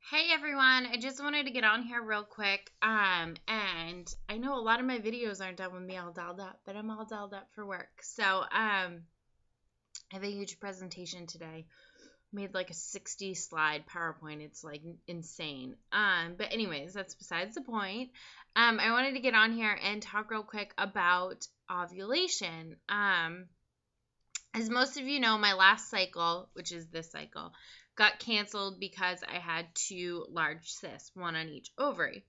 Hey everyone, I just wanted to get on here real quick. And I know a lot of my videos aren't done with me all dolled up, but I'm all dolled up for work. So, I have a huge presentation today. Made like a 60 slide PowerPoint. It's like insane. But anyways, that's besides the point. I wanted to get on here and talk real quick about ovulation. As most of you know, my last cycle, which is this cycle, got canceled because I had two large cysts, one on each ovary.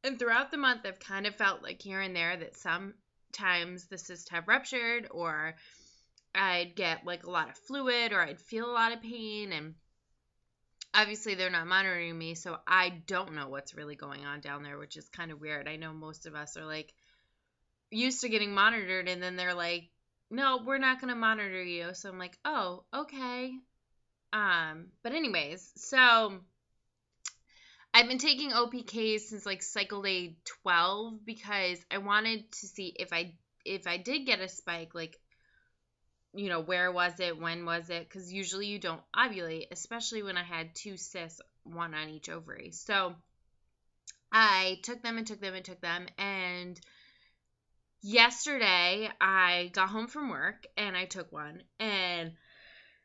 And throughout the month, I've kind of felt like here and there that sometimes the cysts have ruptured, or I'd get like a lot of fluid, or I'd feel a lot of pain. And obviously, they're not monitoring me, so I don't know what's really going on down there, which is kind of weird. I know most of us are like used to getting monitored, and then they're like, no, we're not going to monitor you. So I'm like, oh, okay. But anyways, so I've been taking OPKs since like cycle day 12 because I wanted to see if I did get a spike, like, where was it, when was it? Because usually you don't ovulate, especially when I had two cysts, one on each ovary. So I took them, and yesterday I got home from work and I took one, and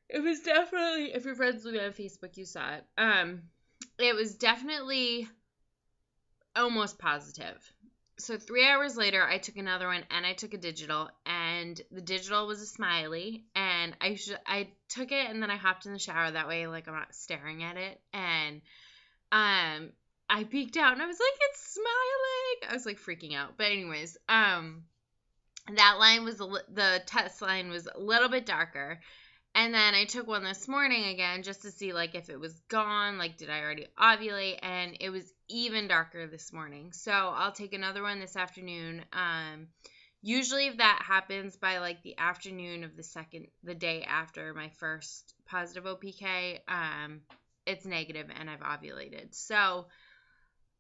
it was definitely, if you're friends with me on Facebook, you saw it. It was definitely almost positive. So 3 hours later, I took another one and I took a digital, and the digital was a smiley, and I took it and then I hopped in the shower. That way, like, I'm not staring at it. And I peeked out and I was like, it's smiling. I was like freaking out. But anyways, that line was the test line was a little bit darker. And then I took one this morning again just to see, like, if it was gone, like, did I already ovulate? And it was even darker this morning. So I'll take another one this afternoon. Usually if that happens by, like, the afternoon of the day after my first positive OPK, it's negative and I've ovulated. So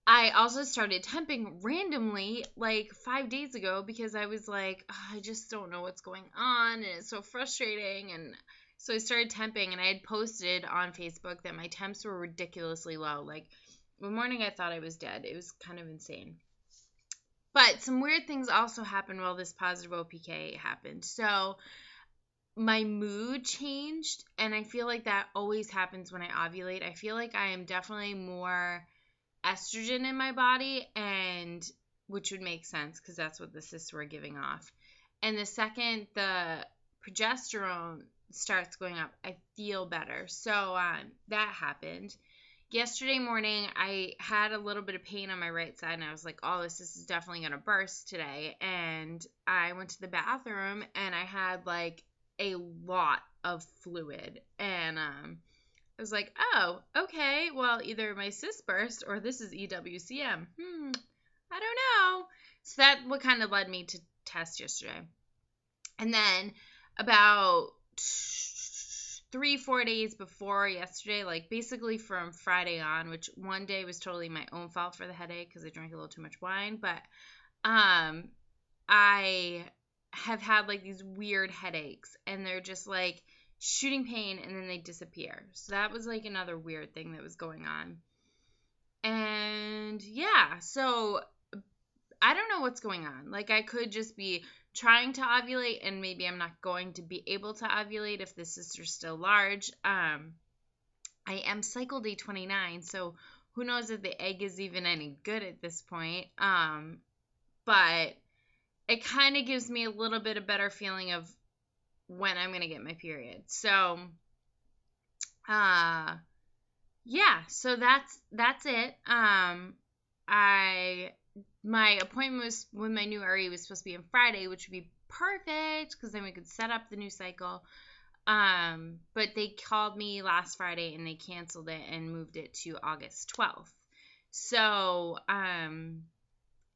I also started temping randomly like 5 days ago because I was like, I just don't know what's going on and it's so frustrating. And so I started temping, and I had posted on Facebook that my temps were ridiculously low. Like, one morning I thought I was dead. It was kind of insane. But some weird things also happened while this positive OPK happened. So my mood changed, and I feel like that always happens when I ovulate. I feel like I am definitely more estrogen in my body, and which would make sense because that's what the cysts were giving off. And the second the progesterone starts going up, I feel better. So that happened. Yesterday morning, I had a little bit of pain on my right side, and I was like, oh, this is definitely going to burst today. And I went to the bathroom, and I had like a lot of fluid. And I was like, oh, okay, well, either my cyst burst or this is EWCM. I don't know. So that what kind of led me to test yesterday. And then about 3-4 days before yesterday, like basically from Friday on, which one day was totally my own fault for the headache because I drank a little too much wine, but I have had like these weird headaches, and they're just like shooting pain and then they disappear. So that was like another weird thing that was going on. And yeah, so I don't know what's going on. Like, I could just be trying to ovulate, and maybe I'm not going to be able to ovulate if the cysts are still large. I am cycle day 29, so who knows if the egg is even any good at this point. But it kind of gives me a little bit of better feeling of when I'm going to get my period. So, yeah, so that's it. My appointment was with my new RE was supposed to be on Friday, which would be perfect because then we could set up the new cycle. But they called me last Friday and they canceled it and moved it to August 12th. So,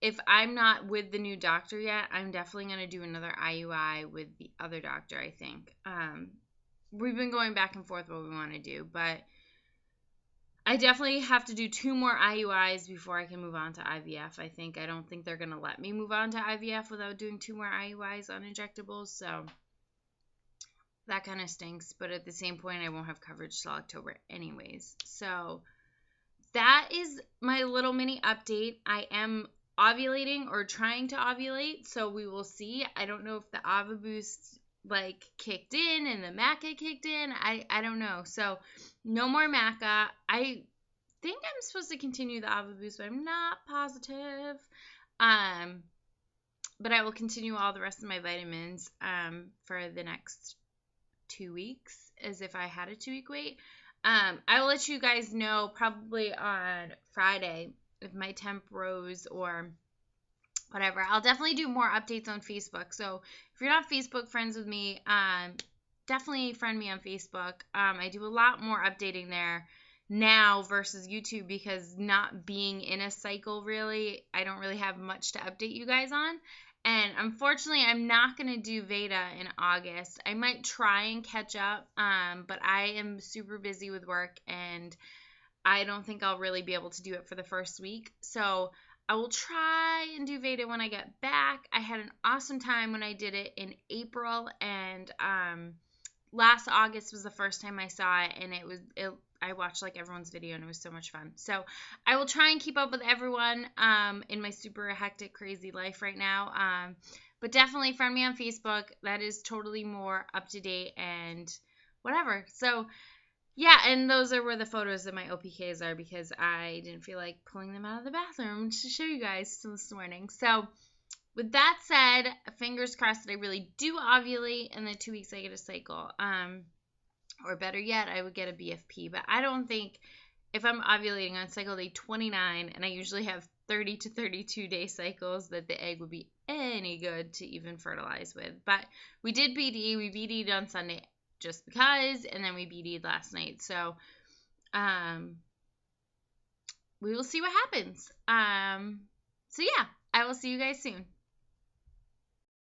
if I'm not with the new doctor yet, I'm definitely going to do another IUI with the other doctor, I think. We've been going back and forth what we want to do, but I definitely have to do 2 more IUIs before I can move on to IVF, I think. I don't think they're going to let me move on to IVF without doing 2 more IUIs on injectables. So that kind of stinks. But at the same point, I won't have coverage till October anyways. So that is my little mini update. I am ovulating or trying to ovulate, so we will see. I don't know if the Ava Boost like kicked in and the Maca kicked in. I don't know. So no more Maca. I think I'm supposed to continue the Ava Boost, but I'm not positive. But I will continue all the rest of my vitamins for the next 2 weeks, as if I had a 2-week wait. I will let you guys know probably on Friday if my temp rose or whatever. I'll definitely do more updates on Facebook. So if you're not Facebook friends with me, definitely friend me on Facebook. I do a lot more updating there now versus YouTube, because not being in a cycle, really, I don't really have much to update you guys on. And unfortunately, I'm not going to do Veda in August. I might try and catch up, but I am super busy with work, and I don't think I'll really be able to do it for the first week. So I will try and do Veda when I get back. I had an awesome time when I did it in April, and last August was the first time I saw it, and I watched like everyone's video, and it was so much fun. So I will try and keep up with everyone in my super hectic, crazy life right now. But definitely friend me on Facebook. That is totally more up to date and whatever. So yeah, and those are where the photos of my OPKs are, because I didn't feel like pulling them out of the bathroom to show you guys this morning. So with that said, fingers crossed that I really do ovulate in the 2 weeks I get a cycle. Or better yet, I would get a BFP. But I don't think, if I'm ovulating on cycle day 29, and I usually have 30 to 32 day cycles, that the egg would be any good to even fertilize with. But we did BD. We BD'd on Sunday just because, and then we BD'd last night. So we will see what happens. So yeah, I will see you guys soon.